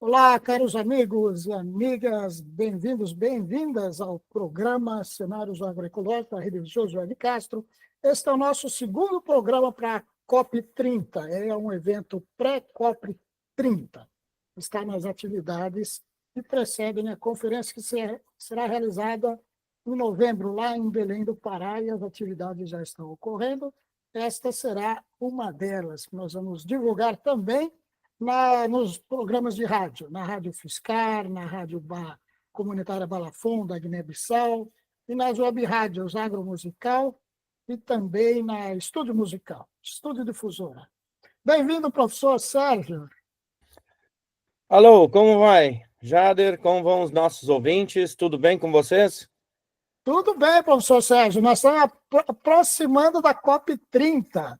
Olá, caros amigos e amigas, bem-vindos, bem-vindas ao programa Cenários Agroecológicos da Rede Josué de Castro. Este é o nosso segundo programa para a COP30, é um evento pré-COP30. Está nas atividades que precedem a conferência que será realizada em novembro, lá em Belém do Pará, e as atividades já estão ocorrendo. Esta será uma delas, que nós vamos divulgar também nos programas de rádio, na Rádio Fiscar, na Rádio Comunitária Balafon, da Guiné-Bissau, e nas web rádios Agromusical e também na Estúdio Musical, Estúdio Difusora. Bem-vindo, professor Sérgio. Alô, como vai? Jader, como vão os nossos ouvintes? Tudo bem com vocês? Tudo bem, professor Sérgio. Nós estamos aproximando da COP30.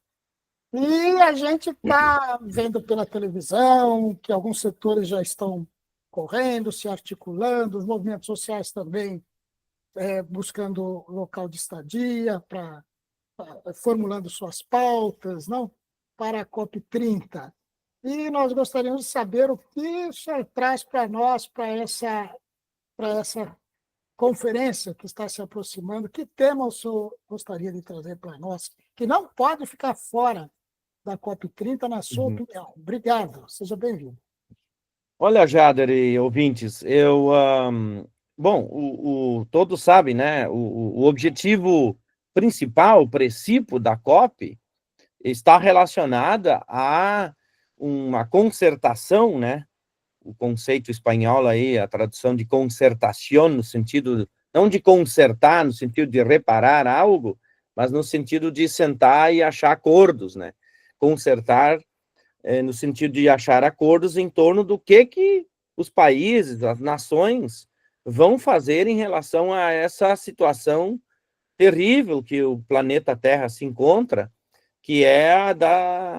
E a gente está vendo pela televisão que alguns setores já estão correndo, se articulando, os movimentos sociais também buscando local de estadia, formulando suas pautas, não, para a COP30. E nós gostaríamos de saber o que o senhor traz para nós, para essa conferência que está se aproximando. Que tema o senhor gostaria de trazer para nós, que não pode ficar fora da COP30, na sua opinião? Obrigado, seja bem-vindo. Olha, Jader e ouvintes, todos sabem, né, o objetivo principal, o princípio da COP está relacionada a uma concertação, né, o conceito espanhol aí, a tradução de concertação, no sentido, não de consertar, no sentido de reparar algo, mas no sentido de sentar e achar acordos, né? Concertar no sentido de achar acordos em torno do que os países, as nações vão fazer em relação a essa situação terrível que o planeta Terra se encontra, que é a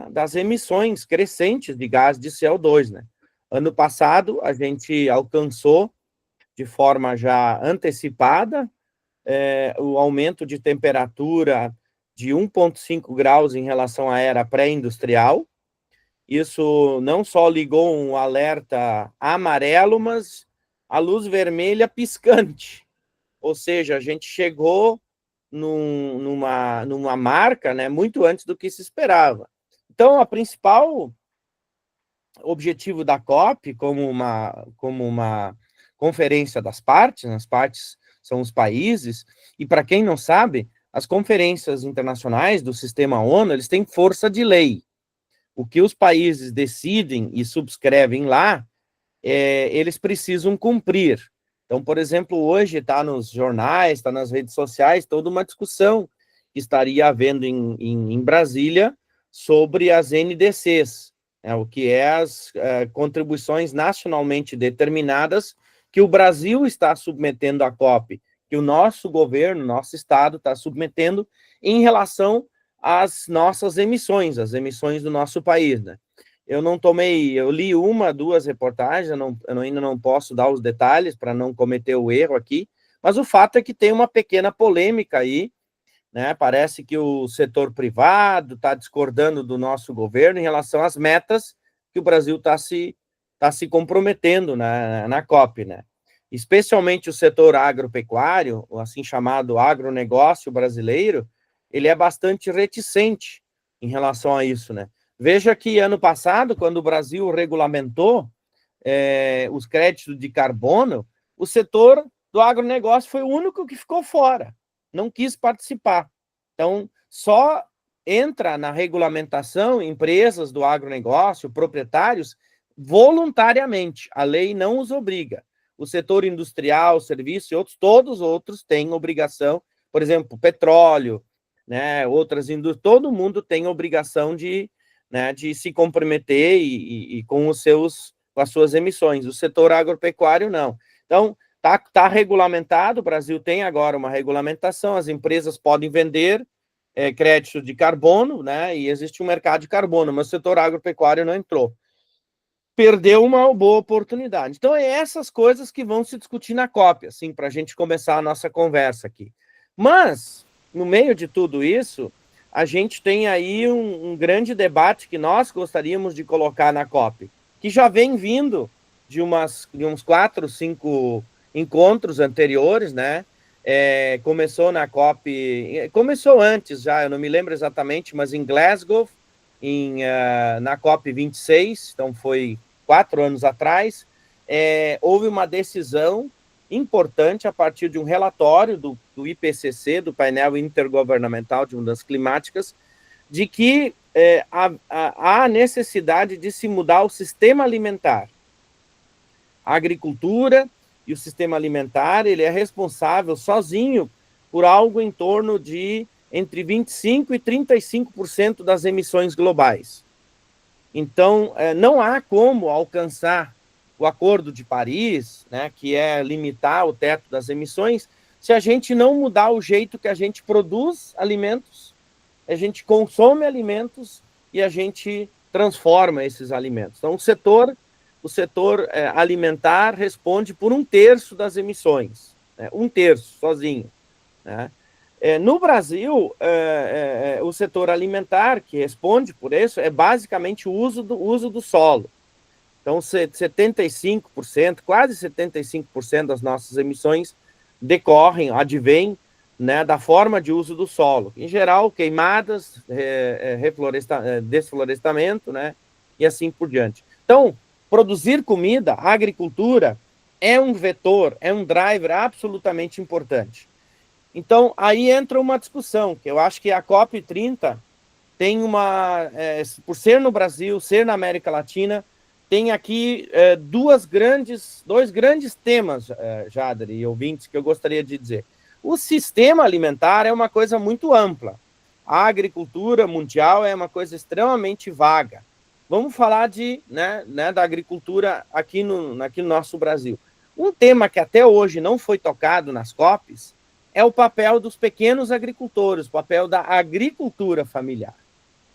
das emissões crescentes de gás de CO2, né? Ano passado, a gente alcançou, de forma já antecipada, o aumento de temperatura de 1,5 graus em relação à era pré-industrial. Isso não só ligou um alerta amarelo, mas a luz vermelha piscante. Ou seja, a gente chegou numa marca, né, muito antes do que se esperava. Então, o principal objetivo da COP, como uma conferência das partes, as partes são os países, e para quem não sabe, as conferências internacionais do sistema ONU, eles têm força de lei. O que os países decidem e subscrevem lá, eles precisam cumprir. Então, por exemplo, hoje está nos jornais, está nas redes sociais, toda uma discussão que estaria havendo em Brasília sobre as NDCs, né, o que é as contribuições nacionalmente determinadas que o Brasil está submetendo à COP, que o nosso governo, nosso Estado está submetendo em relação às nossas emissões, as emissões do nosso país, né? Eu li 2 reportagens, eu ainda não posso dar os detalhes para não cometer o erro aqui, mas o fato é que tem uma pequena polêmica aí, né? Parece que o setor privado está discordando do nosso governo em relação às metas que o Brasil está se comprometendo na COP, né? Especialmente o setor agropecuário, o assim chamado agronegócio brasileiro, ele é bastante reticente em relação a isso, né? Veja que ano passado, quando o Brasil regulamentou os créditos de carbono, o setor do agronegócio foi o único que ficou fora, não quis participar. Então, só entra na regulamentação empresas do agronegócio, proprietários, voluntariamente. A lei não os obriga. O setor industrial, serviço e outros, todos os outros têm obrigação, por exemplo, petróleo, né, outras indústrias, todo mundo tem obrigação de se comprometer e com as suas emissões. O setor agropecuário, não. Então, está regulamentado, o Brasil tem agora uma regulamentação, as empresas podem vender créditos de carbono, né, e existe um mercado de carbono, mas o setor agropecuário não entrou. Perdeu uma boa oportunidade. Então, é essas coisas que vão se discutir na COP, assim, para a gente começar a nossa conversa aqui. Mas, no meio de tudo isso, a gente tem aí um grande debate que nós gostaríamos de colocar na COP, que já vem vindo de uns 4, 5 encontros anteriores, né? Começou na COP, começou antes já, eu não me lembro exatamente, mas em Glasgow, na COP 26, então foi 4 anos atrás, houve uma decisão importante a partir de um relatório do IPCC, do Painel Intergovernamental de Mudanças Climáticas, de que há necessidade de se mudar o sistema alimentar. A agricultura e o sistema alimentar, ele é responsável sozinho por algo em torno de entre 25% e 35% das emissões globais. Então, não há como alcançar o Acordo de Paris, né, que é limitar o teto das emissões, se a gente não mudar o jeito que a gente produz alimentos, a gente consome alimentos e a gente transforma esses alimentos. Então, o setor alimentar responde por 1/3 das emissões, né? 1/3, sozinho, né? No Brasil, o setor alimentar, que responde por isso, é basicamente o uso do solo. Então, 75%, quase 75% das nossas emissões advêm, né, da forma de uso do solo. Em geral, queimadas, desflorestamento, né, e assim por diante. Então, produzir comida, a agricultura, é um vetor, é um driver absolutamente importante. Então, aí entra uma discussão, que eu acho que a COP30 tem por ser no Brasil, ser na América Latina, tem aqui dois grandes temas, Jader e ouvintes, que eu gostaria de dizer. O sistema alimentar é uma coisa muito ampla. A agricultura mundial é uma coisa extremamente vaga. Vamos falar da agricultura aqui no nosso Brasil. Um tema que até hoje não foi tocado nas COPs é o papel dos pequenos agricultores, o papel da agricultura familiar.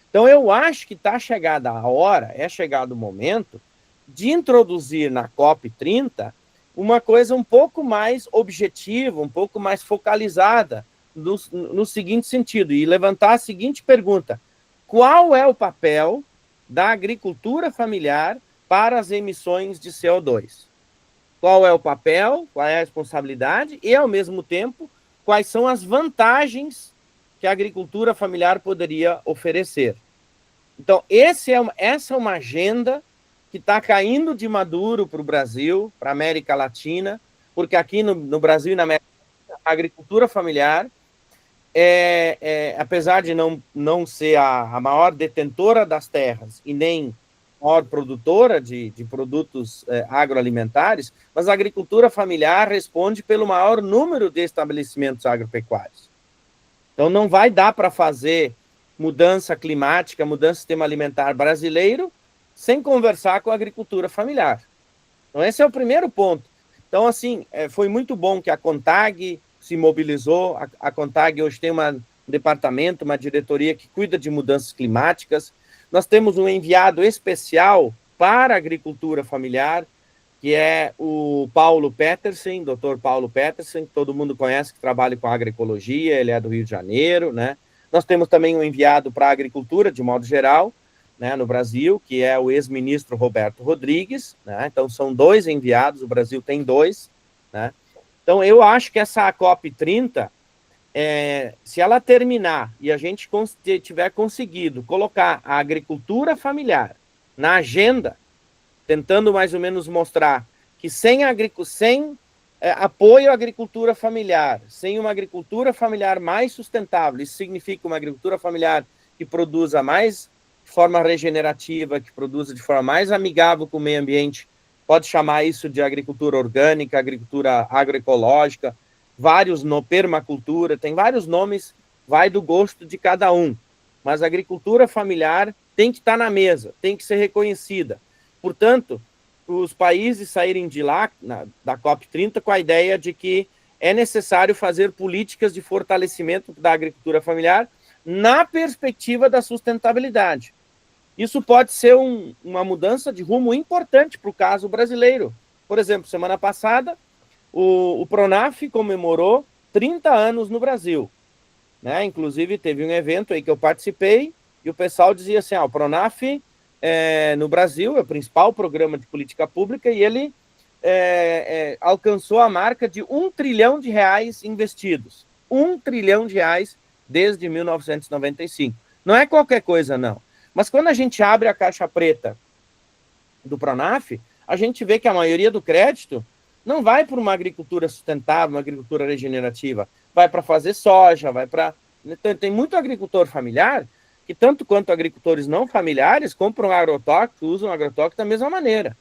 Então, eu acho que é chegado o momento de introduzir na COP30 uma coisa um pouco mais objetiva, um pouco mais focalizada no seguinte sentido, e levantar a seguinte pergunta: qual é o papel da agricultura familiar para as emissões de CO2? Qual é o papel, qual é a responsabilidade e, ao mesmo tempo, quais são as vantagens que a agricultura familiar poderia oferecer? Então, essa é uma agenda que está caindo de maduro para o Brasil, para a América Latina, porque aqui no Brasil e na América Latina, a agricultura familiar, apesar de não ser a maior detentora das terras e nem a maior produtora de produtos agroalimentares, mas a agricultura familiar responde pelo maior número de estabelecimentos agropecuários. Então, não vai dar para fazer mudança climática, mudança do sistema alimentar brasileiro, sem conversar com a agricultura familiar. Então, esse é o primeiro ponto. Então, assim, foi muito bom que a CONTAG se mobilizou. A CONTAG hoje tem um departamento, uma diretoria que cuida de mudanças climáticas. Nós temos um enviado especial para a agricultura familiar, que é o Paulo Petersen, doutor Paulo Petersen, que todo mundo conhece, que trabalha com agroecologia, ele é do Rio de Janeiro, né? Nós temos também um enviado para a agricultura, de modo geral, né, no Brasil, que é o ex-ministro Roberto Rodrigues, né? Então, são 2 enviados, o Brasil tem 2, né? Então, eu acho que essa COP30, se ela terminar e a gente tiver conseguido colocar a agricultura familiar na agenda, tentando mais ou menos mostrar que sem apoio à agricultura familiar, sem uma agricultura familiar mais sustentável, isso significa uma agricultura familiar que produza mais de forma regenerativa, que produza de forma mais amigável com o meio ambiente, pode chamar isso de agricultura orgânica, agricultura agroecológica, permacultura, tem vários nomes, vai do gosto de cada um, mas a agricultura familiar tem que estar na mesa, tem que ser reconhecida. Portanto, os países saírem de lá, da COP30, com a ideia de que é necessário fazer políticas de fortalecimento da agricultura familiar na perspectiva da sustentabilidade. Isso pode ser uma mudança de rumo importante para o caso brasileiro. Por exemplo, semana passada, o PRONAF comemorou 30 anos no Brasil, né? Inclusive, teve um evento aí que eu participei e o pessoal dizia assim, o PRONAF no Brasil, é o principal programa de política pública, e ele alcançou a marca de R$ 1 trilhão investidos. R$ 1 trilhão desde 1995. Não é qualquer coisa, não. Mas quando a gente abre a caixa preta do Pronaf, a gente vê que a maioria do crédito não vai para uma agricultura sustentável, uma agricultura regenerativa. Vai para fazer soja, vai para... Tem muito agricultor familiar que, tanto quanto agricultores não familiares, compram agrotóxico, usam agrotóxico da mesma maneira.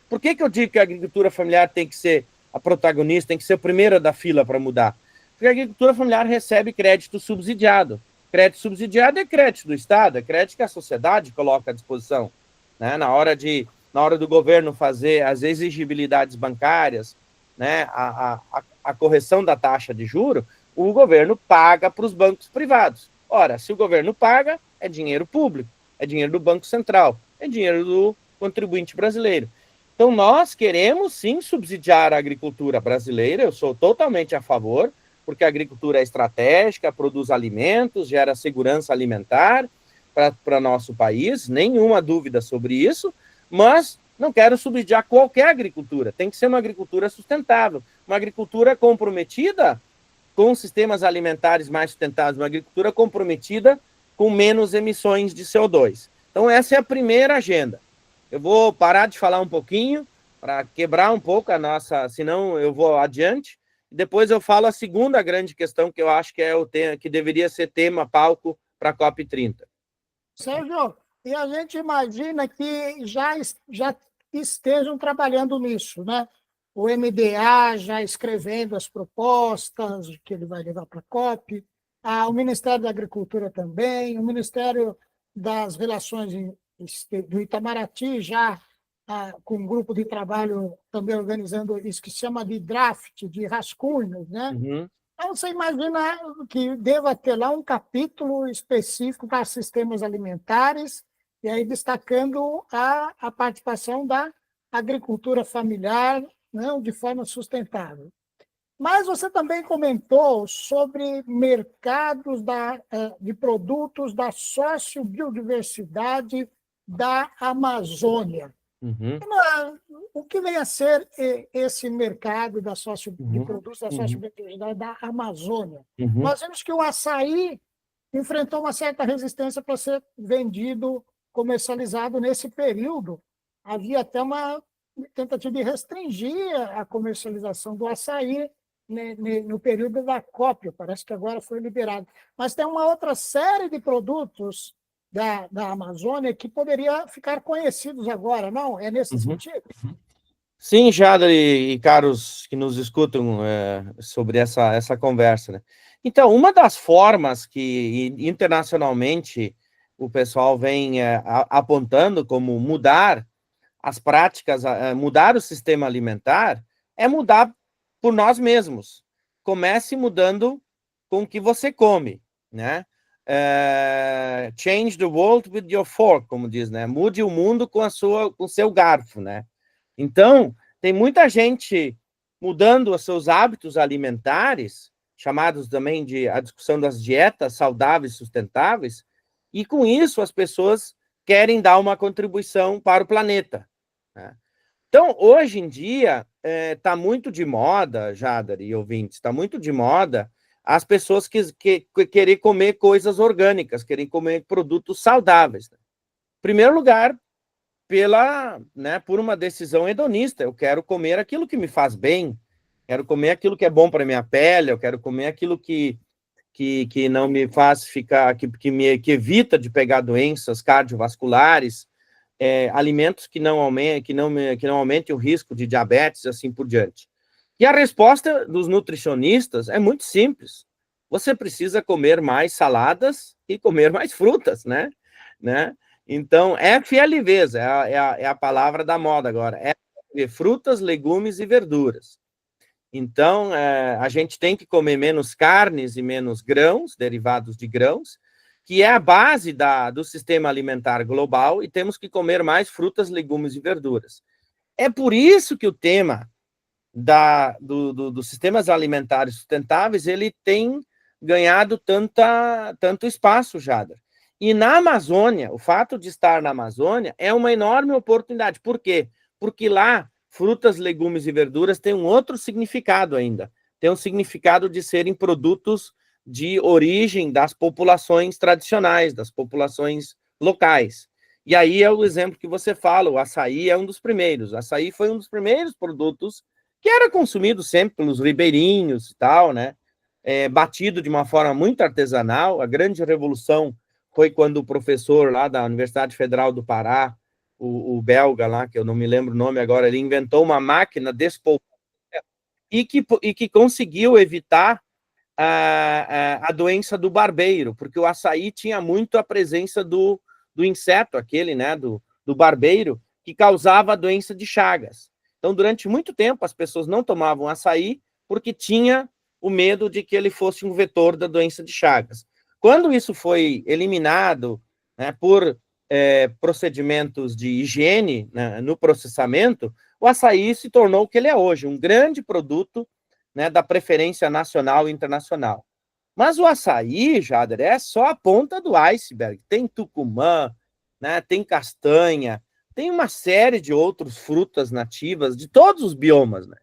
Por que eu digo que a agricultura familiar tem que ser a protagonista, tem que ser a primeira da fila para mudar? Porque a agricultura familiar recebe crédito subsidiado. Crédito subsidiado é crédito do Estado, é crédito que a sociedade coloca à disposição, né? Na hora do governo fazer as exigibilidades bancárias, né? A correção da taxa de juro, o governo paga para os bancos privados. Ora, se o governo paga, é dinheiro público, é dinheiro do Banco Central, é dinheiro do contribuinte brasileiro. Então, nós queremos, sim, subsidiar a agricultura brasileira, eu sou totalmente a favor, porque a agricultura é estratégica, produz alimentos, gera segurança alimentar para nosso país, nenhuma dúvida sobre isso, mas não quero subsidiar qualquer agricultura, tem que ser uma agricultura sustentável, uma agricultura comprometida com sistemas alimentares mais sustentáveis, uma agricultura comprometida com menos emissões de CO2. Então, essa é a primeira agenda. Eu vou parar de falar um pouquinho para quebrar um pouco a nossa, senão eu vou adiante. Depois eu falo a segunda grande questão que eu acho que é o tema, que deveria ser tema, palco para a COP30. Sérgio, e a gente imagina que já estejam trabalhando nisso, né? O MDA já escrevendo as propostas que ele vai levar para a COP, o Ministério da Agricultura também, o Ministério das Relações do Itamaraty já com um grupo de trabalho também organizando isso que se chama de draft, de rascunhos, né? Uhum. Então, você imagina que deva ter lá um capítulo específico para sistemas alimentares, e aí destacando a participação da agricultura familiar, não, de forma sustentável. Mas você também comentou sobre mercados de produtos da sociobiodiversidade da Amazônia. Uhum. O que vem a ser esse mercado de produtos da sociobiodiversidade da Amazônia? Uhum. Nós vemos que o açaí enfrentou uma certa resistência para ser vendido, comercializado nesse período. Havia até uma tentativa de restringir a comercialização do açaí no período da COP, parece que agora foi liberado. Mas tem uma outra série de produtos da Amazônia que poderia ficar conhecidos agora, não? É nesse sentido? Sim, Jader e caros que nos escutam sobre essa conversa, né? Então, uma das formas que internacionalmente o pessoal vem apontando como mudar as práticas, mudar o sistema alimentar, é mudar por nós mesmos. Comece mudando com o que você come, né? Change the world with your fork, como diz, né? Mude o mundo com o seu garfo, né? Então, tem muita gente mudando os seus hábitos alimentares, chamados também de a discussão das dietas saudáveis e sustentáveis, e com isso as pessoas querem dar uma contribuição para o planeta, né? Então, hoje em dia, está muito de moda, Jader e ouvintes, está muito de moda as pessoas que querem comer coisas orgânicas, querem comer produtos saudáveis, né? Em primeiro lugar, por uma decisão hedonista, eu quero comer aquilo que me faz bem, quero comer aquilo que é bom para minha pele, eu quero comer aquilo que não me faz ficar, que evita de pegar doenças cardiovasculares, alimentos que não aumentem o risco de diabetes, assim por diante. E a resposta dos nutricionistas é muito simples. Você precisa comer mais saladas e comer mais frutas, né? Então, FLVs, é a palavra da moda agora. Frutas, legumes e verduras. Então, a gente tem que comer menos carnes e menos grãos, derivados de grãos, que é a base do sistema alimentar global, e temos que comer mais frutas, legumes e verduras. É por isso que o tema dos sistemas alimentares sustentáveis ele tem ganhado tanto espaço, Jader. E na Amazônia, o fato de estar na Amazônia é uma enorme oportunidade. Por quê? Porque lá, frutas, legumes e verduras têm um outro significado ainda. Tem um significado de serem produtos de origem das populações tradicionais, das populações locais. E aí é o exemplo que você fala, o açaí é um dos primeiros. O açaí foi um dos primeiros produtos que era consumido sempre pelos ribeirinhos e tal, né? Batido de uma forma muito artesanal. A grande revolução foi quando o professor lá da Universidade Federal do Pará, o belga lá, que eu não me lembro o nome agora, ele inventou uma máquina despolpadora e que conseguiu evitar a doença do barbeiro, porque o açaí tinha muito a presença do inseto, aquele, né, do barbeiro, que causava a doença de Chagas. Então, durante muito tempo, as pessoas não tomavam açaí porque tinha o medo de que ele fosse um vetor da doença de Chagas. Quando isso foi eliminado, né, por procedimentos de higiene, né, no processamento, o açaí se tornou o que ele é hoje, um grande produto, né, da preferência nacional e internacional. Mas o açaí, Jader, é só a ponta do iceberg. Tem tucumã, né, tem castanha, tem uma série de outras frutas nativas de todos os biomas, né?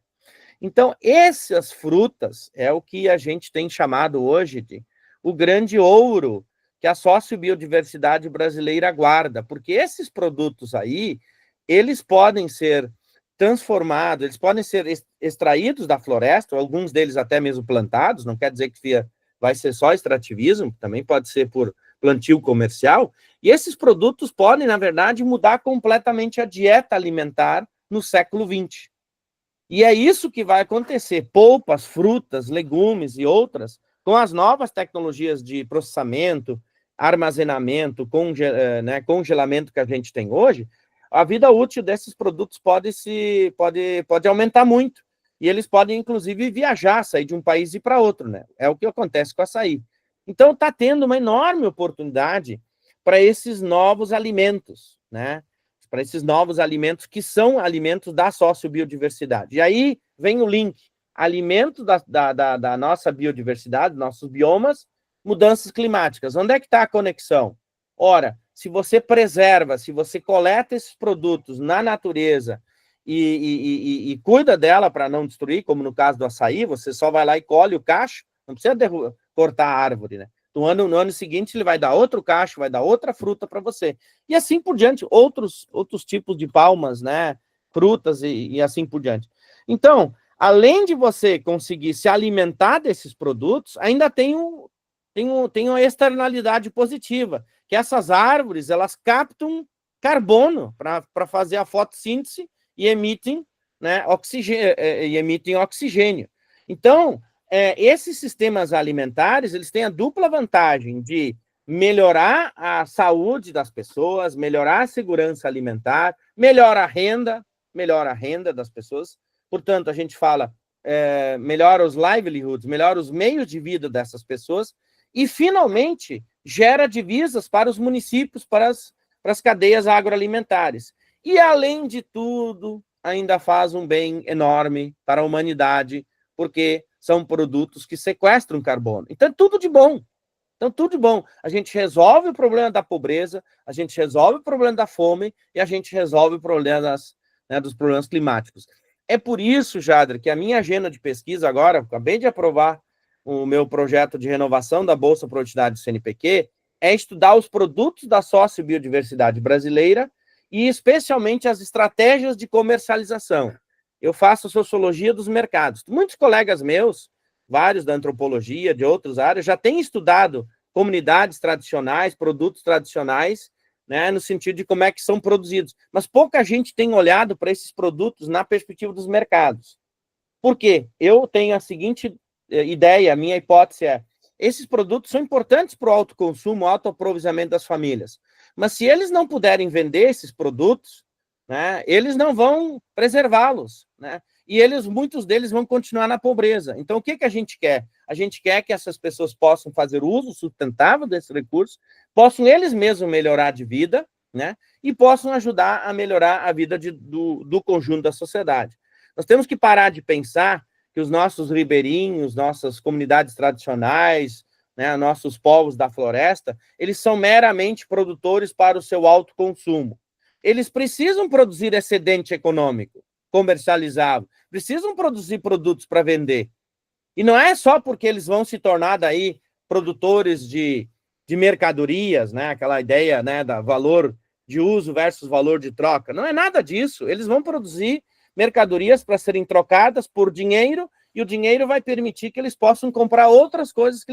Então, essas frutas é o que a gente tem chamado hoje de o grande ouro que a sociobiodiversidade brasileira guarda, porque esses produtos aí, eles podem ser transformados, eles podem ser extraídos da floresta, alguns deles até mesmo plantados, não quer dizer que vai ser só extrativismo, também pode ser por plantio comercial, e esses produtos podem, na verdade, mudar completamente a dieta alimentar no século XX. E é isso que vai acontecer. Polpas, frutas, legumes e outras, com as novas tecnologias de processamento, armazenamento, congelamento que a gente tem hoje, a vida útil desses produtos pode aumentar muito. E eles podem, inclusive, viajar, sair de um país e ir para outro, né? É o que acontece com o açaí. Então, está tendo uma enorme oportunidade para esses novos alimentos, né? Para esses novos alimentos que são alimentos da sociobiodiversidade. E aí vem o link, alimentos da nossa biodiversidade, nossos biomas, mudanças climáticas. Onde é que está a conexão? Ora, se você preserva, se você coleta esses produtos na natureza e cuida dela para não destruir, como no caso do açaí, você só vai lá e colhe o cacho, não precisa cortar a árvore, né? No ano seguinte, ele vai dar outro cacho, vai dar outra fruta para você. E assim por diante, outros tipos de palmas, né? Frutas e assim por diante. Então, além de você conseguir se alimentar desses produtos, ainda tem uma externalidade positiva, que essas árvores, elas captam carbono para fazer a fotossíntese e emitem, né, oxigênio. Então, esses sistemas alimentares, eles têm a dupla vantagem de melhorar a saúde das pessoas, melhorar a segurança alimentar, melhora a renda das pessoas. Portanto, a gente fala, melhora os livelihoods, melhora os meios de vida dessas pessoas e, finalmente, gera divisas para os municípios, para as cadeias agroalimentares. E, além de tudo, ainda faz um bem enorme para a humanidade, porque são produtos que sequestram carbono. Então, tudo de bom. Então, tudo de bom. A gente resolve o problema da pobreza, a gente resolve o problema da fome e a gente resolve o problema dos problemas climáticos. É por isso, Jader, que a minha agenda de pesquisa agora, acabei de aprovar o meu projeto de renovação da Bolsa Produtividade do CNPq, é estudar os produtos da sociobiodiversidade brasileira e especialmente as estratégias de comercialização. Eu faço sociologia dos mercados. Muitos colegas meus, vários da antropologia, de outras áreas, já têm estudado comunidades tradicionais, produtos tradicionais, né, no sentido de como é que são produzidos. Mas pouca gente tem olhado para esses produtos na perspectiva dos mercados. Por quê? Eu tenho a seguinte ideia, a minha hipótese é: esses produtos são importantes para o autoconsumo, o autoaproveitamento das famílias. Mas se eles não puderem vender esses produtos, né, eles não vão preservá-los, né? E muitos deles vão continuar na pobreza. Então, o que a gente quer? A gente quer que essas pessoas possam fazer uso sustentável desses recursos, possam eles mesmos melhorar de vida, né? E possam ajudar a melhorar a vida do conjunto da sociedade. Nós temos que parar de pensar que os nossos ribeirinhos, nossas comunidades tradicionais, né, nossos povos da floresta, eles são meramente produtores para o seu autoconsumo. Eles precisam produzir excedente econômico, comercializável, precisam produzir produtos para vender. E não é só porque eles vão se tornar daí produtores de mercadorias, né, aquela ideia, né, da valor de uso versus valor de troca. Não é nada disso. Eles vão produzir mercadorias para serem trocadas por dinheiro, e o dinheiro vai permitir que eles possam comprar outras coisas que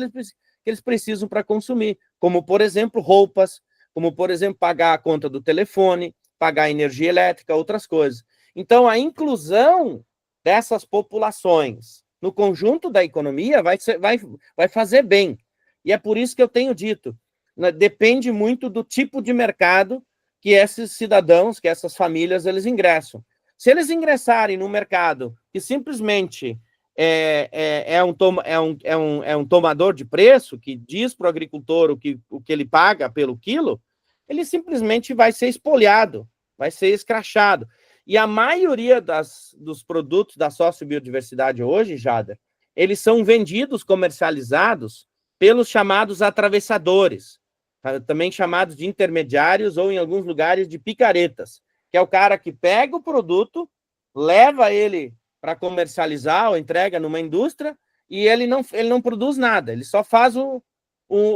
eles precisam para consumir, como, por exemplo, roupas, como, por exemplo, pagar a conta do telefone, pagar a energia elétrica, outras coisas. Então, a inclusão dessas populações no conjunto da economia vai fazer bem. E é por isso que eu tenho dito, né, depende muito do tipo de mercado que esses cidadãos, que essas famílias, eles ingressam. Se eles ingressarem no mercado que simplesmente é um tomador de preço, que diz para o agricultor o que ele paga pelo quilo, ele simplesmente vai ser espoliado, vai ser escrachado. E a maioria dos produtos da sociobiodiversidade hoje, Jader, eles são vendidos, comercializados pelos chamados atravessadores, também chamados de intermediários ou, em alguns lugares, de picaretas, que é o cara que pega o produto, leva ele para comercializar ou entrega numa indústria e ele não produz nada, ele só faz o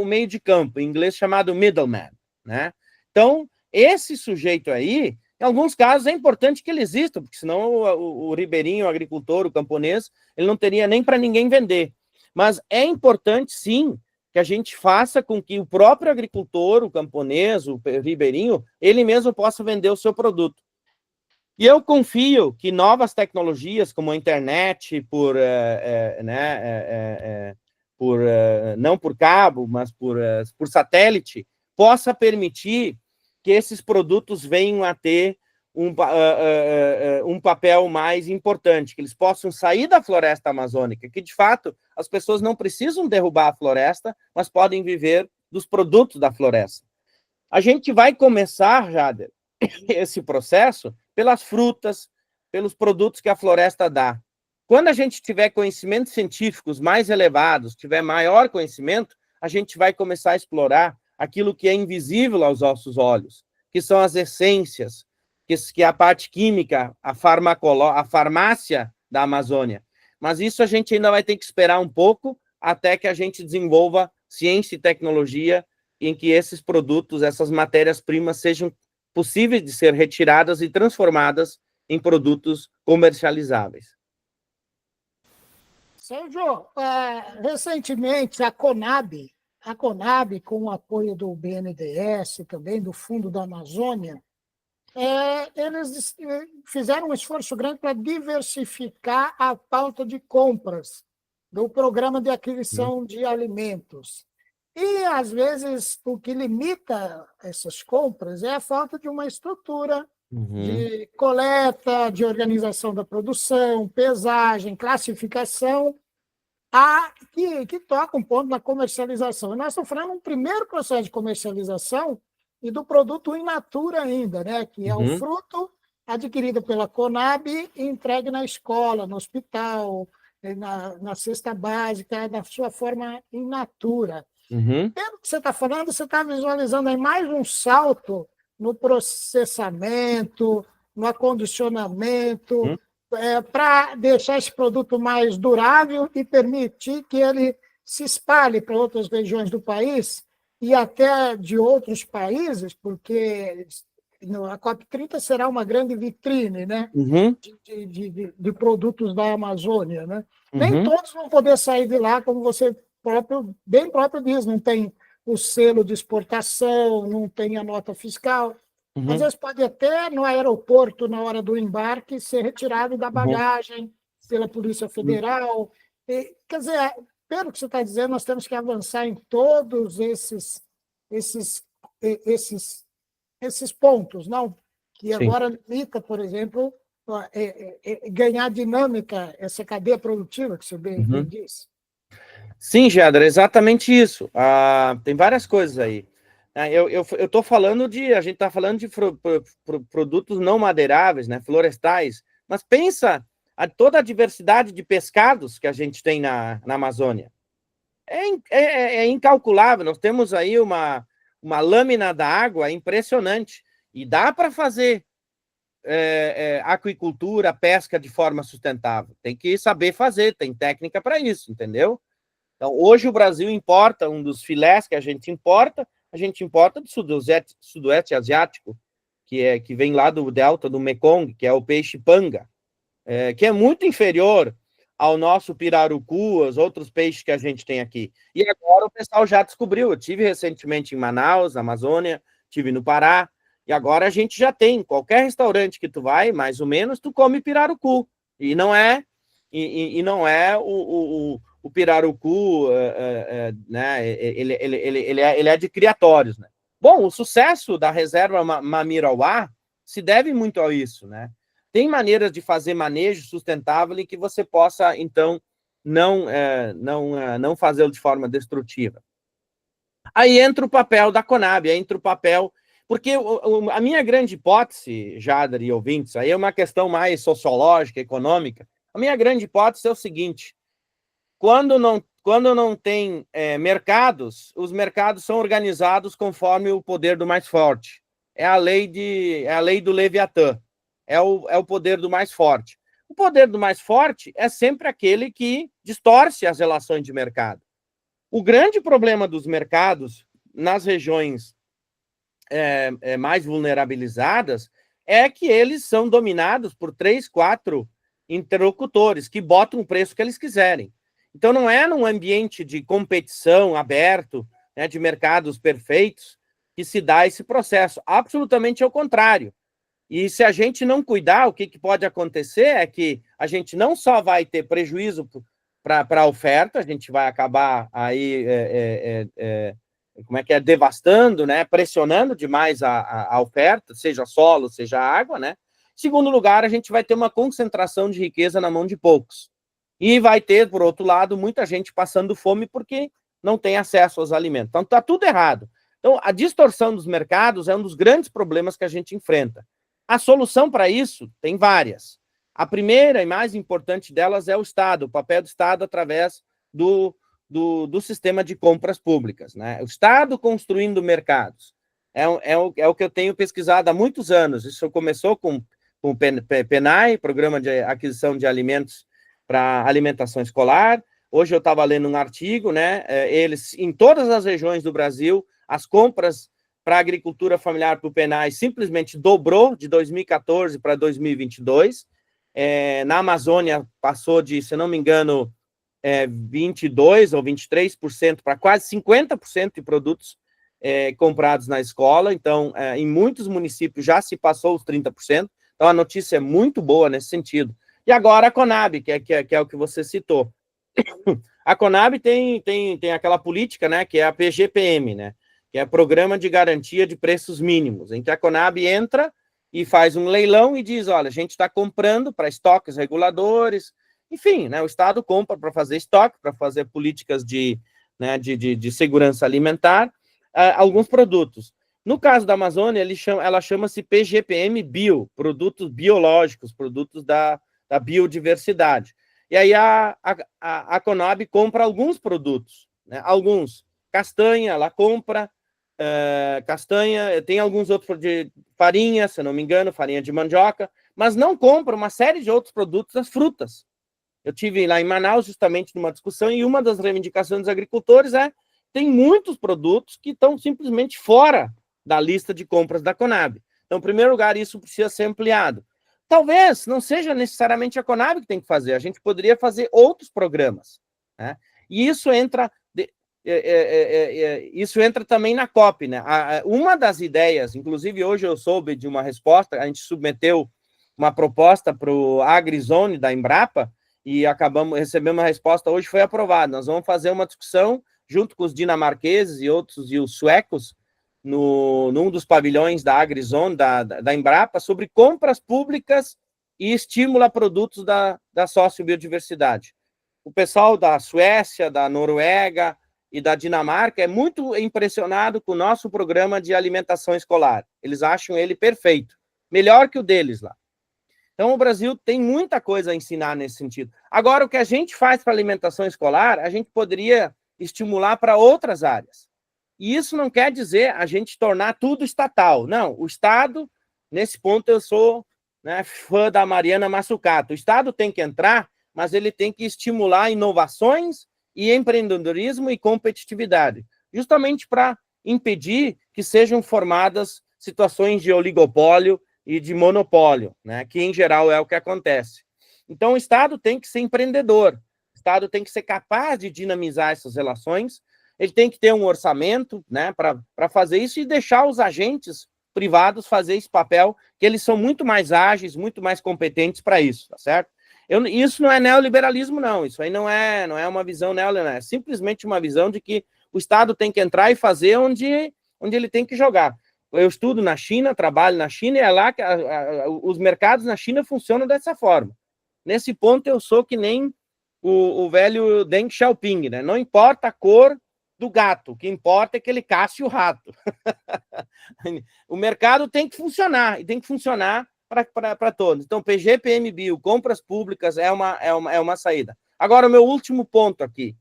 meio de campo, em inglês chamado middleman, né? Então, esse sujeito aí, em alguns casos é importante que ele exista, porque senão o ribeirinho, o agricultor, o camponês, ele não teria nem para ninguém vender. Mas é importante, sim, que a gente faça com que o próprio agricultor, o camponês, o ribeirinho, ele mesmo possa vender o seu produto. E eu confio que novas tecnologias, como a internet, não por cabo, mas por satélite, possa permitir que esses produtos venham a ter um papel mais importante, que eles possam sair da floresta amazônica, que, de fato, as pessoas não precisam derrubar a floresta, mas podem viver dos produtos da floresta. A gente vai começar, Jader, esse processo pelas frutas, pelos produtos que a floresta dá. Quando a gente tiver conhecimentos científicos mais elevados, tiver maior conhecimento, a gente vai começar a explorar aquilo que é invisível aos nossos olhos, que são as essências, que é a parte química, a farmácia da Amazônia. Mas isso a gente ainda vai ter que esperar um pouco até que a gente desenvolva ciência e tecnologia em que esses produtos, essas matérias-primas sejam possíveis de ser retiradas e transformadas em produtos comercializáveis. Sérgio, recentemente a Conab, com o apoio do BNDES, também do Fundo da Amazônia, eles fizeram um esforço grande para diversificar a pauta de compras do programa de aquisição de alimentos. E, às vezes, o que limita essas compras é a falta de uma estrutura de coleta, de organização da produção, pesagem, classificação, que toca um ponto na comercialização. E nós estamos falando de um primeiro processo de comercialização e do produto in natura ainda, né? Que é o fruto adquirido pela Conab e entregue na escola, no hospital, na cesta básica, da sua forma in natura. Pelo que você está falando, você está visualizando aí mais um salto no processamento, no acondicionamento, para deixar esse produto mais durável e permitir que ele se espalhe para outras regiões do país e até de outros países, porque a COP30 será uma grande vitrine, né, de produtos da Amazônia. Né? Nem todos vão poder sair de lá, como você bem próprio diz, não tem o selo de exportação, não tem a nota fiscal. Às vezes pode até, no aeroporto, na hora do embarque, ser retirado da bagagem pela Polícia Federal. Quer dizer, pelo que você está dizendo, nós temos que avançar em todos esses pontos, não? Que agora limita, por exemplo, ganhar dinâmica, essa cadeia produtiva que você bem disse. Sim, Gedra, exatamente isso. Tem várias coisas aí. Eu estou falando a gente está falando de produtos não madeiráveis, né, florestais, mas pensa toda a diversidade de pescados que a gente tem na Amazônia. é incalculável. Nós temos aí uma lâmina da água impressionante. E dá para fazer aquicultura, pesca de forma sustentável. Tem que saber fazer, tem técnica para isso, entendeu? Então, hoje o Brasil importa um dos filés que a gente importa do sudoeste asiático, que vem lá do delta do Mekong, que é o peixe panga, que é muito inferior ao nosso pirarucu, aos outros peixes que a gente tem aqui. E agora o pessoal já descobriu. Eu tive recentemente em Manaus, na Amazônia, tive no Pará, e agora a gente já tem. Qualquer restaurante que tu vai, mais ou menos, tu come pirarucu. E não é, não é o pirarucu, né? Ele é de criatórios, né? Bom, o sucesso da reserva Mamirauá se deve muito a isso, né? Tem maneiras de fazer manejo sustentável e que você possa, então, não fazê-lo de forma destrutiva. Aí entra o papel da Conab, entra o papel... Porque a minha grande hipótese, Jader e ouvintes, aí é uma questão mais sociológica, econômica, a minha grande hipótese é o seguinte: quando não tem mercados, os mercados são organizados conforme o poder do mais forte. É a lei do Leviatã. É o poder do mais forte. O poder do mais forte é sempre aquele que distorce as relações de mercado. O grande problema dos mercados nas regiões mais vulnerabilizadas é que eles são dominados por 3, 4 interlocutores que botam o preço que eles quiserem. Então, não é num ambiente de competição aberto, né, de mercados perfeitos, que se dá esse processo. Absolutamente ao contrário. E se a gente não cuidar, o que pode acontecer é que a gente não só vai ter prejuízo para a oferta, a gente vai acabar aí, devastando, né, pressionando demais a oferta, seja solo, seja água, né? Em segundo lugar, a gente vai ter uma concentração de riqueza na mão de poucos. E vai ter, por outro lado, muita gente passando fome porque não tem acesso aos alimentos. Então, está tudo errado. Então, a distorção dos mercados é um dos grandes problemas que a gente enfrenta. A solução para isso tem várias. A primeira e mais importante delas é o Estado, o papel do Estado através do sistema de compras públicas, né? O Estado construindo mercados. É o que eu tenho pesquisado há muitos anos. Isso começou com o PENAI, Programa de Aquisição de Alimentos para Alimentação Escolar. Hoje eu estava lendo um artigo, né? Eles, em todas as regiões do Brasil, as compras para a agricultura familiar para o PENAI simplesmente dobrou de 2014 para 2022. Na Amazônia passou de, se não me engano, 22% ou 23% para quase 50% de produtos comprados na escola. Então, em muitos municípios já se passou os 30%. Então, a notícia é muito boa nesse sentido. E agora a Conab, que é o que você citou. A Conab tem aquela política, né, que é a PGPM, né, que é Programa de Garantia de Preços Mínimos, em que a Conab entra e faz um leilão e diz, olha, a gente está comprando para estoques reguladores, enfim, né, o Estado compra para fazer estoque, para fazer políticas de segurança alimentar, alguns produtos. No caso da Amazônia, ela chama-se PGPM Bio, produtos biológicos, produtos da biodiversidade. E aí a Conab compra alguns produtos, né? Alguns. Castanha, ela compra castanha, tem alguns outros de farinha, se não me engano, farinha de mandioca, mas não compra uma série de outros produtos, as frutas. Eu tive lá em Manaus justamente numa discussão e uma das reivindicações dos agricultores tem muitos produtos que estão simplesmente fora da lista de compras da Conab. Então, em primeiro lugar, isso precisa ser ampliado. Talvez não seja necessariamente a Conab que tem que fazer, a gente poderia fazer outros programas, né? E isso entra também na COP, né? Uma das ideias, inclusive hoje eu soube de uma resposta, a gente submeteu uma proposta para o AgriZone da Embrapa e recebemos uma resposta hoje, foi aprovada. Nós vamos fazer uma discussão junto com os dinamarqueses e os suecos num dos pavilhões da AgriZone, da Embrapa, sobre compras públicas e estímulo a produtos da sociobiodiversidade. O pessoal da Suécia, da Noruega e da Dinamarca é muito impressionado com o nosso programa de alimentação escolar. Eles acham ele perfeito, melhor que o deles lá. Então, o Brasil tem muita coisa a ensinar nesse sentido. Agora, o que a gente faz para alimentação escolar, a gente poderia estimular para outras áreas. E isso não quer dizer a gente tornar tudo estatal. Não, o Estado, nesse ponto eu sou, né, fã da Mariana Mazzucato. O Estado tem que entrar, mas ele tem que estimular inovações e empreendedorismo e competitividade, justamente para impedir que sejam formadas situações de oligopólio e de monopólio, né, que em geral é o que acontece. Então o Estado tem que ser empreendedor, o Estado tem que ser capaz de dinamizar essas relações, ele tem que ter um orçamento, né, para fazer isso e deixar os agentes privados fazer esse papel, que eles são muito mais ágeis, muito mais competentes para isso, tá certo? Isso não é neoliberalismo, não. Isso aí não é uma visão neoliberal. É simplesmente uma visão de que o Estado tem que entrar e fazer onde ele tem que jogar. Eu estudo na China, trabalho na China, e é lá que os mercados na China funcionam dessa forma. Nesse ponto, eu sou que nem o velho Deng Xiaoping, né? Não importa a cor do gato, o que importa é que ele casse o rato. O mercado tem que funcionar, e tem que funcionar para todos. Então, PG, PMBio, compras públicas é uma saída. Agora, o meu último ponto aqui.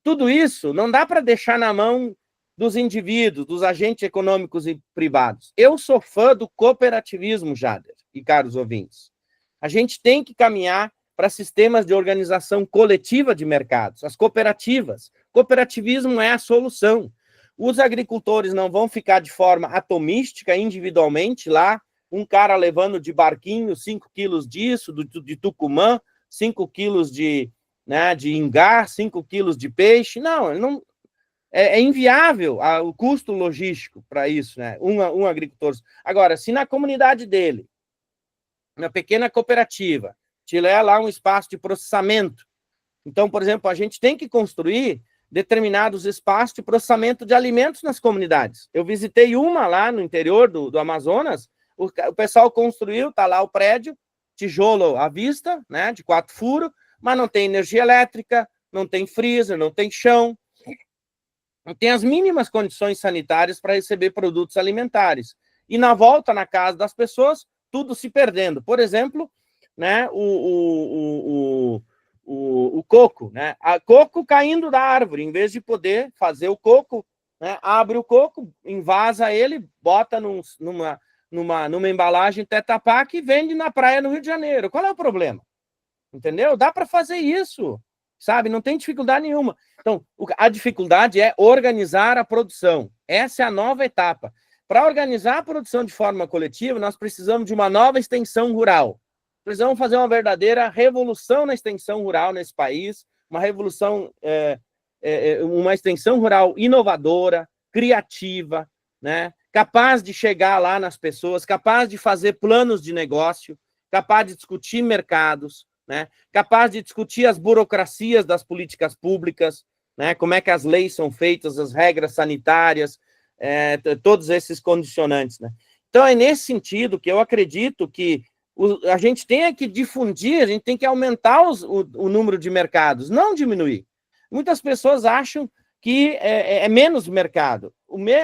Tudo isso não dá para deixar na mão dos indivíduos, dos agentes econômicos e privados. Eu sou fã do cooperativismo, Jader e caros ouvintes. A gente tem que caminhar para sistemas de organização coletiva de mercados, as cooperativas. Cooperativismo é a solução. Os agricultores não vão ficar de forma atomística, individualmente, lá, um cara levando de barquinho 5 quilos disso, de Tucumã, 5 quilos de ingá, 5 quilos de peixe. Não é inviável o custo logístico para isso, né? Um agricultor. Agora, se na comunidade dele, na pequena cooperativa, tiver lá um espaço de processamento, então, por exemplo, a gente tem que construir determinados espaços de processamento de alimentos nas comunidades. Eu visitei uma lá no interior do Amazonas, o pessoal construiu, está lá o prédio, tijolo à vista, né, de 4 furos, mas não tem energia elétrica, não tem freezer, não tem chão, não tem as mínimas condições sanitárias para receber produtos alimentares. E na volta na casa das pessoas, tudo se perdendo. Por exemplo, né, o coco, né? A coco caindo da árvore, em vez de poder fazer o coco, né, abre o coco, invasa ele, bota numa embalagem Tetra Pak e vende na praia no Rio de Janeiro. Qual é o problema? Entendeu? Dá para fazer isso, sabe? Não tem dificuldade nenhuma. Então, a dificuldade é organizar a produção. Essa é a nova etapa. Para organizar a produção de forma coletiva, nós precisamos de uma nova extensão rural. Precisamos fazer uma verdadeira revolução na extensão rural nesse país, uma revolução, uma extensão rural inovadora, criativa, né? Capaz de chegar lá nas pessoas, capaz de fazer planos de negócio, capaz de discutir mercados, né? Capaz de discutir as burocracias das políticas públicas, né? Como é que as leis são feitas, as regras sanitárias, todos esses condicionantes, né? Então, é nesse sentido que eu acredito que a gente tem que difundir, a gente tem que aumentar o número de mercados, não diminuir. Muitas pessoas acham que é menos mercado.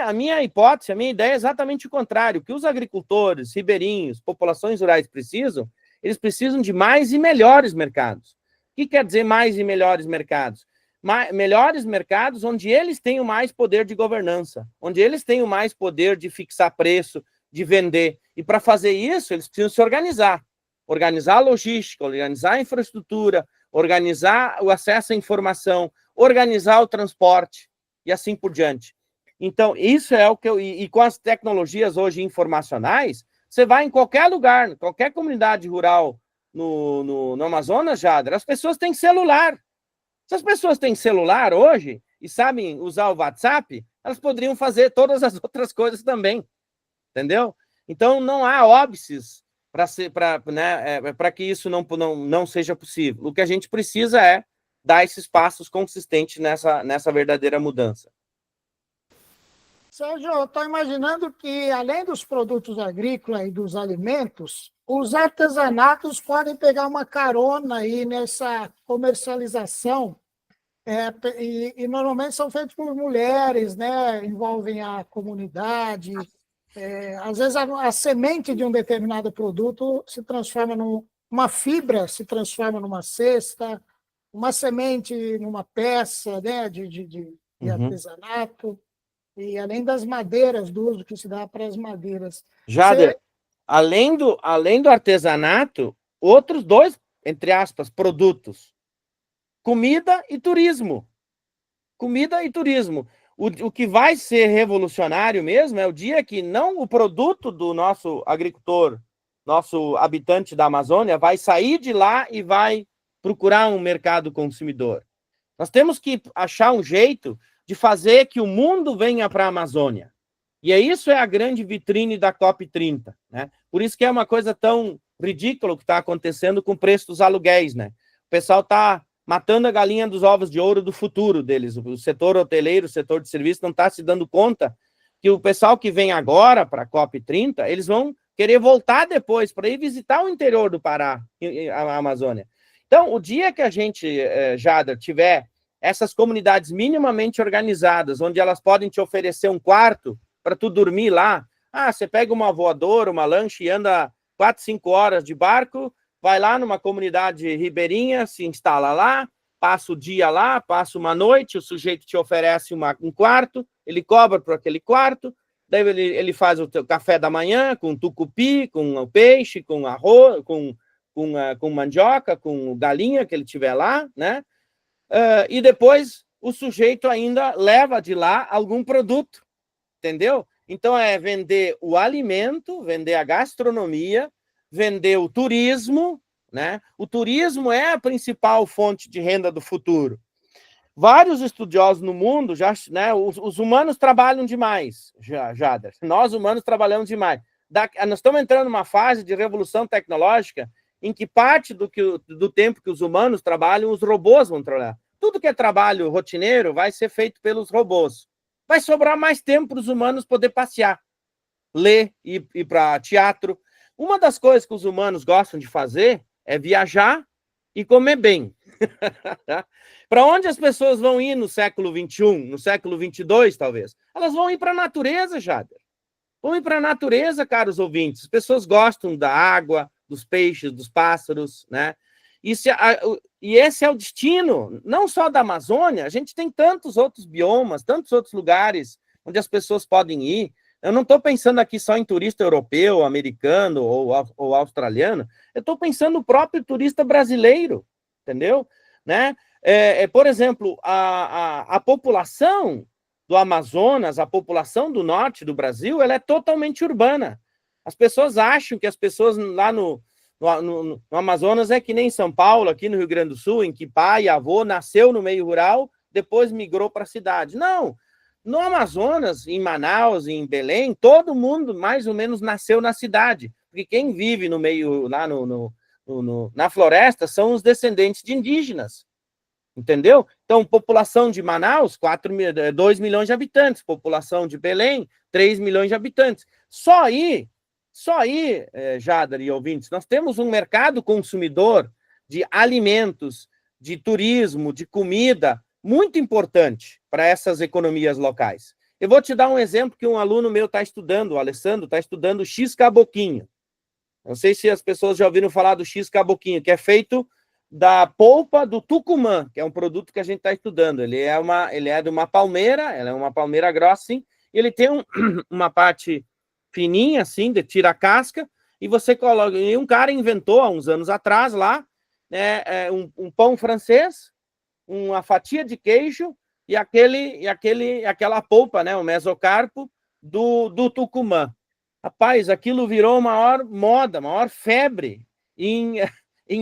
A minha hipótese, a minha ideia é exatamente o contrário. O que os agricultores, ribeirinhos, populações rurais precisam, eles precisam de mais e melhores mercados. O que quer dizer mais e melhores mercados? Melhores mercados onde eles tenham mais poder de governança, onde eles tenham mais poder de fixar preço, de vender. E para fazer isso, eles precisam se organizar. Organizar a logística, organizar a infraestrutura, organizar o acesso à informação, organizar o transporte e assim por diante. Então, isso é o que e com as tecnologias hoje informacionais, você vai em qualquer lugar, qualquer comunidade rural no Amazonas, Jader, as pessoas têm celular. Se as pessoas têm celular hoje e sabem usar o WhatsApp, elas poderiam fazer todas as outras coisas também. Entendeu? Então, não há óbices para que isso não seja possível. O que a gente precisa é dar esses passos consistentes nessa verdadeira mudança. Sérgio, eu estou imaginando que, além dos produtos agrícolas e dos alimentos, os artesanatos podem pegar uma carona aí nessa comercialização, e normalmente são feitos por mulheres, né? Envolvem a comunidade. Às vezes a semente de um determinado produto se transforma numa fibra, se transforma numa cesta. uma semente numa peça, né, de artesanato, e além das madeiras, do uso que se dá para as madeiras. Jader, além do artesanato, outros dois, entre aspas, produtos: comida e turismo. Comida e turismo. O que vai ser revolucionário mesmo é o dia que não o produto do nosso agricultor, nosso habitante da Amazônia, vai sair de lá e vai procurar um mercado consumidor. Nós temos que achar um jeito de fazer que o mundo venha para a Amazônia. E isso é a grande vitrine da COP30, né? Por isso que é uma coisa tão ridícula o que está acontecendo com o preço dos aluguéis, né? O pessoal está matando a galinha dos ovos de ouro do futuro deles. O setor hoteleiro, o setor de serviço não está se dando conta que o pessoal que vem agora para a COP30, eles vão querer voltar depois para ir visitar o interior do Pará, a Amazônia. Então, o dia que a gente, Jader, tiver essas comunidades minimamente organizadas, onde elas podem te oferecer um quarto para tu dormir lá, você pega uma voadora, uma lancha e anda 4, 5 horas de barco, vai lá numa comunidade ribeirinha, se instala lá, passa o dia lá, passa uma noite, o sujeito te oferece um quarto, ele cobra por aquele quarto, daí ele faz o teu café da manhã com tucupi, com peixe, com arroz, com mandioca, com galinha que ele tiver lá, né? E depois o sujeito ainda leva de lá algum produto, entendeu? Então é vender o alimento, vender a gastronomia, vender o turismo, né? O turismo é a principal fonte de renda do futuro. Vários estudiosos no mundo já, né? Os humanos trabalham demais, Jader. Nós humanos trabalhamos demais. Nós estamos entrando numa fase de revolução tecnológica em que parte do tempo que os humanos trabalham, os robôs vão trabalhar. Tudo que é trabalho rotineiro vai ser feito pelos robôs. Vai sobrar mais tempo para os humanos poder passear, ler, ir para teatro. Uma das coisas que os humanos gostam de fazer é viajar e comer bem. Para onde as pessoas vão ir no século XXI, no século XXII, talvez? Elas vão ir para a natureza, Jader. Vão ir para a natureza, caros ouvintes. As pessoas gostam da água, dos peixes, dos pássaros, né? E esse é o destino, não só da Amazônia, a gente tem tantos outros biomas, tantos outros lugares onde as pessoas podem ir. Eu não estou pensando aqui só em turista europeu, americano ou australiano, eu estou pensando no próprio turista brasileiro, entendeu? Né? Por exemplo, a população do Amazonas, a população do norte do Brasil, ela é totalmente urbana. As pessoas acham que as pessoas lá no Amazonas é que nem São Paulo, aqui no Rio Grande do Sul, em que pai e avô nasceu no meio rural, depois migrou para a cidade. Não, no Amazonas, em Manaus, em Belém, todo mundo mais ou menos nasceu na cidade, porque quem vive no meio, lá na floresta, são os descendentes de indígenas, entendeu? Então, população de Manaus, 2 milhões de habitantes, população de Belém, 3 milhões de habitantes. Só aí, Jader e ouvintes, nós temos um mercado consumidor de alimentos, de turismo, de comida, muito importante para essas economias locais. Eu vou te dar um exemplo que um aluno meu está estudando, o Alessandro, está estudando o X-Caboquinho. Não sei se as pessoas já ouviram falar do X-Caboquinho, que é feito da polpa do tucumã, que é um produto que a gente está estudando. Ele é de uma palmeira, ela é uma palmeira grossa, assim, e ele tem uma parte fininha, assim, de tira a casca, e você coloca... E um cara inventou, há uns anos atrás, lá, né, um pão francês, uma fatia de queijo e aquela polpa, né, o mesocarpo do tucumã. Rapaz, aquilo virou maior moda, maior febre em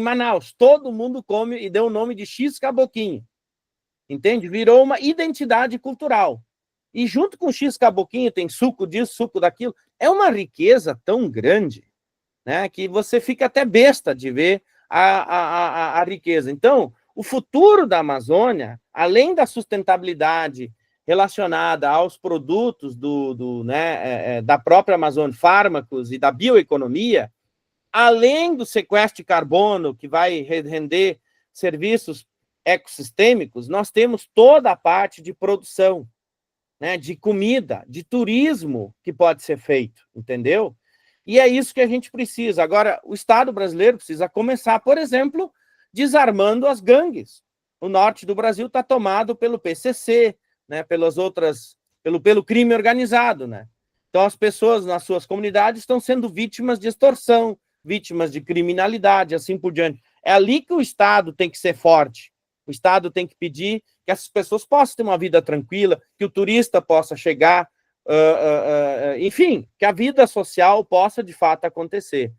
Manaus. Todo mundo come e deu o nome de X-Caboquinho. Entende? Virou uma identidade cultural. E junto com o X-Caboquinho tem suco disso, suco daquilo. É uma riqueza tão grande, né, que você fica até besta de ver a riqueza. Então, o futuro da Amazônia, além da sustentabilidade relacionada aos produtos da própria Amazônia, fármacos e da bioeconomia, além do sequestro de carbono, que vai render serviços ecossistêmicos, nós temos toda a parte de produção, né, de comida, de turismo que pode ser feito, entendeu? E é isso que a gente precisa. Agora, o Estado brasileiro precisa começar, por exemplo, desarmando as gangues. o norte do Brasil está tomado pelo PCC, né, pelo crime organizado, né? Então, as pessoas nas suas comunidades estão sendo vítimas de extorsão, vítimas de criminalidade, assim por diante. É ali que o Estado tem que ser forte. O Estado tem que pedir que essas pessoas possam ter uma vida tranquila, que o turista possa chegar, enfim, que a vida social possa, de fato, acontecer.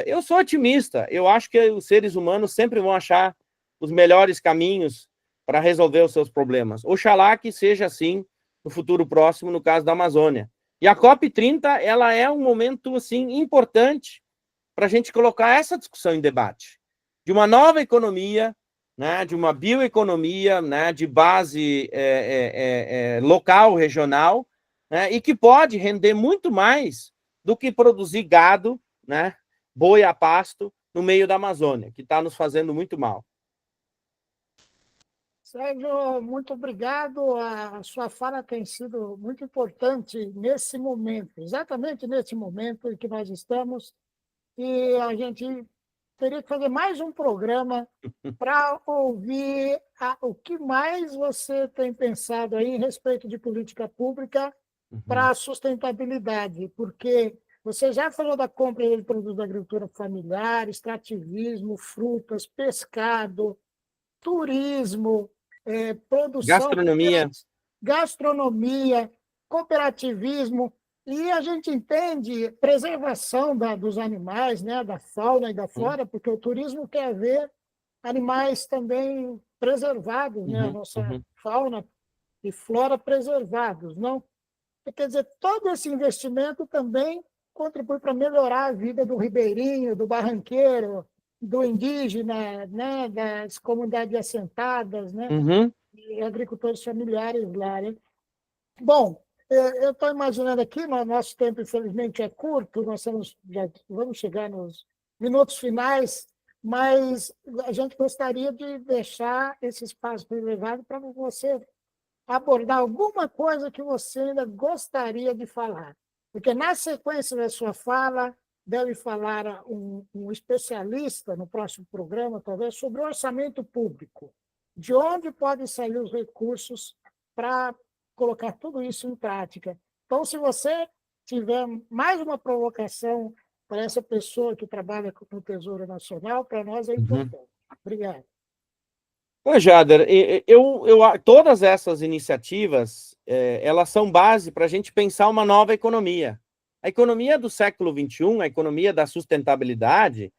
Eu sou otimista. Eu acho que os seres humanos sempre vão achar os melhores caminhos para resolver os seus problemas. Oxalá que seja assim no futuro próximo, no caso da Amazônia. E a COP30, ela é um momento assim importante para a gente colocar essa discussão em debate, de uma nova economia, né, de uma bioeconomia, né, de base local, regional, né, e que pode render muito mais do que produzir gado, né, boi a pasto no meio da Amazônia, que está nos fazendo muito mal. Sérgio, muito obrigado. A sua fala tem sido muito importante nesse momento, exatamente nesse momento em que nós estamos, e a gente teria que fazer mais um programa para ouvir o que mais você tem pensado aí em respeito de política pública para a sustentabilidade, porque você já falou da compra de produtos da agricultura familiar, extrativismo, frutas, pescado, turismo, produção, gastronomia, cooperativismo, e a gente entende preservação dos animais, né, da fauna e da flora, porque o turismo quer ver animais também preservados, né, a nossa fauna e flora preservados, não? Quer dizer, todo esse investimento também contribui para melhorar a vida do ribeirinho, do barranqueiro, do indígena, né, das comunidades assentadas, né, e agricultores familiares lá. Né? Bom, eu estou imaginando aqui, nosso tempo, infelizmente, é curto, já vamos chegar nos minutos finais, mas a gente gostaria de deixar esse espaço reservado para você abordar alguma coisa que você ainda gostaria de falar. Porque, na sequência da sua fala, deve falar um especialista no próximo programa, talvez, sobre o orçamento público. De onde podem sair os recursos para colocar tudo isso em prática. Então, se você tiver mais uma provocação para essa pessoa que trabalha no Tesouro Nacional, para nós é importante. Obrigado. Pois, Jader, todas essas iniciativas, elas são base para a gente pensar uma nova economia. A economia do século XXI, a economia da sustentabilidade,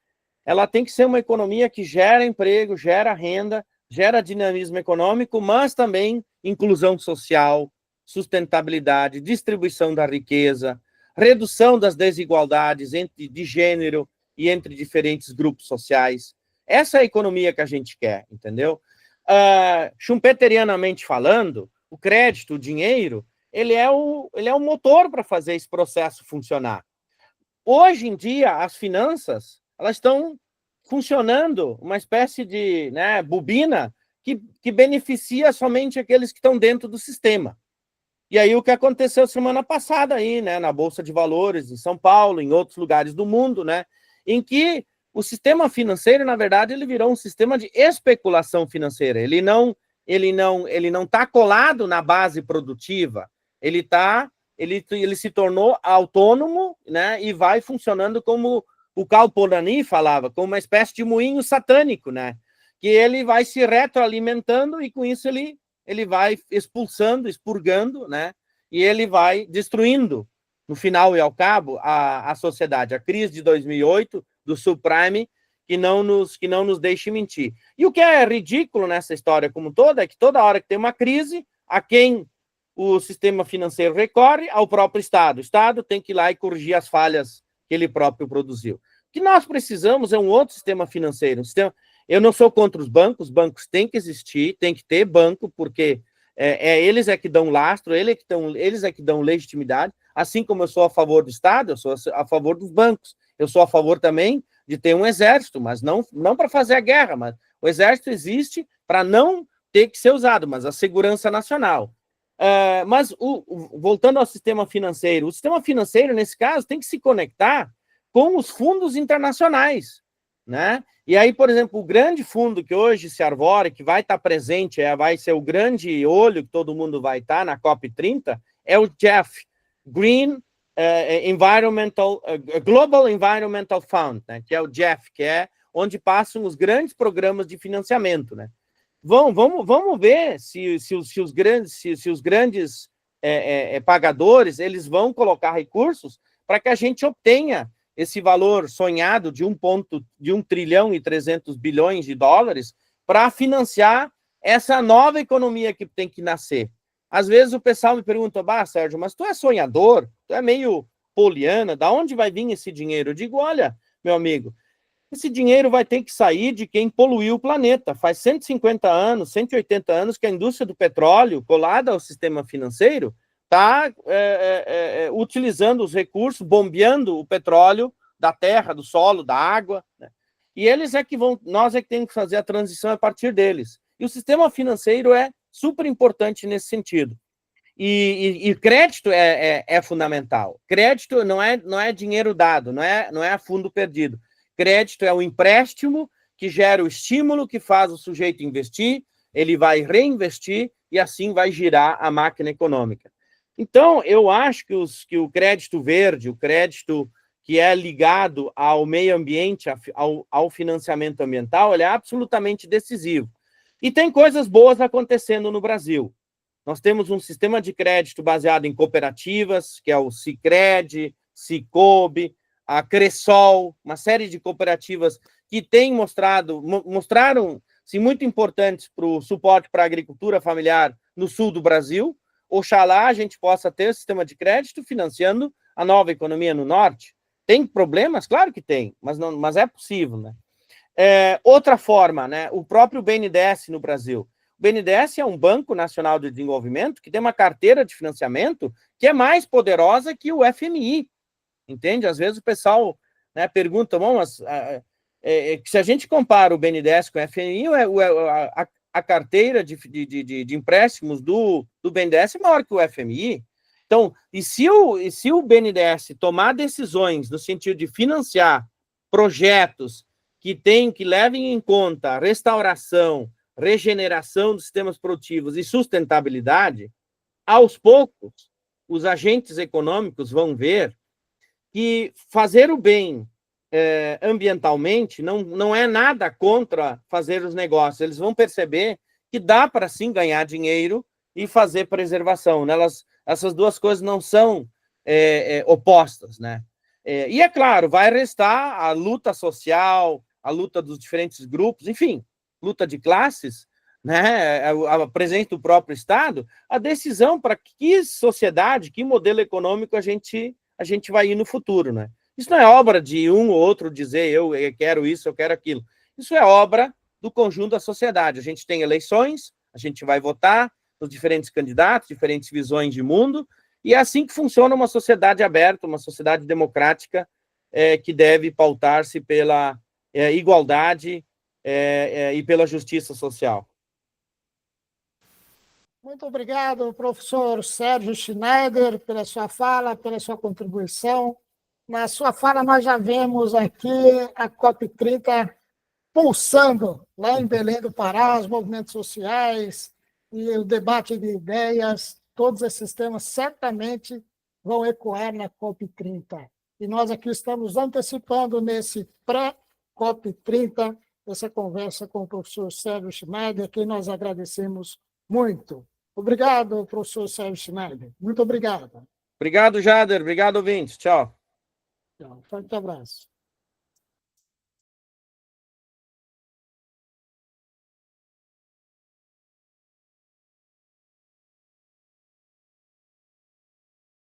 ela tem que ser uma economia que gera emprego, gera renda, gera dinamismo econômico, mas também inclusão social, sustentabilidade, distribuição da riqueza, redução das desigualdades de gênero e entre diferentes grupos sociais. Essa é a economia que a gente quer, entendeu? Schumpeterianamente falando, o crédito, o dinheiro, ele é o motor para fazer esse processo funcionar. Hoje em dia, as finanças, elas estão funcionando uma espécie de, né, bobina que beneficia somente aqueles que estão dentro do sistema. E aí o que aconteceu semana passada aí, né, na Bolsa de Valores, em São Paulo, em outros lugares do mundo, né, em que o sistema financeiro, na verdade, ele virou um sistema de especulação financeira. Ele não está colado na base produtiva. Ele se tornou autônomo, né, e vai funcionando como o Karl Polanyi falava, como uma espécie de moinho satânico, né, que ele vai se retroalimentando e com isso ele vai expulsando, expurgando, né, e ele vai destruindo, no final e ao cabo, a sociedade. A crise de 2008 do subprime, que não nos deixe mentir. E o que é ridículo nessa história como toda é que toda hora que tem uma crise, a quem o sistema financeiro recorre? Ao próprio Estado. O Estado tem que ir lá e corrigir as falhas que ele próprio produziu. O que nós precisamos é um outro sistema financeiro. Eu não sou contra os bancos têm que existir, tem que ter banco, porque eles é que dão lastro, eles é que dão legitimidade, assim como eu sou a favor do Estado, eu sou a favor dos bancos. Eu sou a favor também de ter um exército, mas não para fazer a guerra, mas o exército existe para não ter que ser usado, mas a segurança nacional. Mas voltando ao sistema financeiro, o sistema financeiro, nesse caso, tem que se conectar com os fundos internacionais. né? E aí, por exemplo, o grande fundo que hoje se arvora, que vai estar presente, vai ser o grande olho que todo mundo vai estar na COP30, é o GEF, Global Environmental Fund, né? Que é o GEF, que é onde passam os grandes programas de financiamento, né? Vamos ver se os grandes pagadores eles vão colocar recursos para que a gente obtenha esse valor sonhado de 1 trilhão e 300 bilhões de dólares para financiar essa nova economia que tem que nascer. Às vezes o pessoal me pergunta, Sérgio, mas tu é sonhador? Tu é meio poliana? Da onde vai vir esse dinheiro? Eu digo, olha, meu amigo, esse dinheiro vai ter que sair de quem poluiu o planeta. Faz 150 anos, 180 anos que a indústria do petróleo, colada ao sistema financeiro, está utilizando os recursos, bombeando o petróleo da terra, do solo, da água, né? E eles nós é que temos que fazer a transição a partir deles. E o sistema financeiro é super importante nesse sentido. E crédito é fundamental. Crédito não é dinheiro dado, não é a fundo perdido. Crédito é o empréstimo que gera o estímulo que faz o sujeito investir, ele vai reinvestir e assim vai girar a máquina econômica. Então, eu acho que o crédito verde, o crédito que é ligado ao meio ambiente, ao financiamento ambiental, ele é absolutamente decisivo. E tem coisas boas acontecendo no Brasil. Nós temos um sistema de crédito baseado em cooperativas, que é o Sicredi, Sicobi, a Cressol, uma série de cooperativas que têm mostraram-se muito importantes para o suporte para a agricultura familiar no sul do Brasil. Oxalá a gente possa ter sistema de crédito financiando a nova economia no norte. Tem problemas? Claro que tem, mas é possível, né? Outra forma, né? O próprio BNDES no Brasil. O BNDES é um Banco Nacional de Desenvolvimento que tem uma carteira de financiamento que é mais poderosa que o FMI, entende? Às vezes o pessoal, né, pergunta, bom, mas se a gente compara o BNDES com o FMI, a carteira de empréstimos do BNDES é maior que o FMI. Então, e se o BNDES tomar decisões no sentido de financiar projetos que levem em conta a restauração, regeneração dos sistemas produtivos e sustentabilidade, aos poucos, os agentes econômicos vão ver que fazer o bem ambientalmente não é nada contra fazer os negócios. Eles vão perceber que dá para, sim, ganhar dinheiro e fazer preservação. Essas duas coisas não são opostas, né? E, é claro, vai restar a luta social, a luta dos diferentes grupos, enfim, luta de classes, né? A presença do próprio Estado, a decisão para que sociedade, que modelo econômico a gente vai ir no futuro, né? Isso não é obra de um ou outro dizer eu quero isso, eu quero aquilo. Isso é obra do conjunto da sociedade. A gente tem eleições, a gente vai votar os diferentes candidatos, diferentes visões de mundo, e é assim que funciona uma sociedade aberta, uma sociedade democrática que deve pautar-se pela igualdade e pela justiça social. Muito obrigado, professor Sérgio Schneider, pela sua fala, pela sua contribuição. Na sua fala, nós já vemos aqui a COP30 pulsando lá em Belém do Pará, os movimentos sociais e o debate de ideias, todos esses temas certamente vão ecoar na COP30. E nós aqui estamos antecipando nesse pré-COP30 essa conversa com o professor Sérgio Schneider, a quem nós agradecemos muito. Obrigado, professor Sérgio Schneider. Muito obrigado. Obrigado, Jader. Obrigado, ouvintes. Tchau. Forte abraço.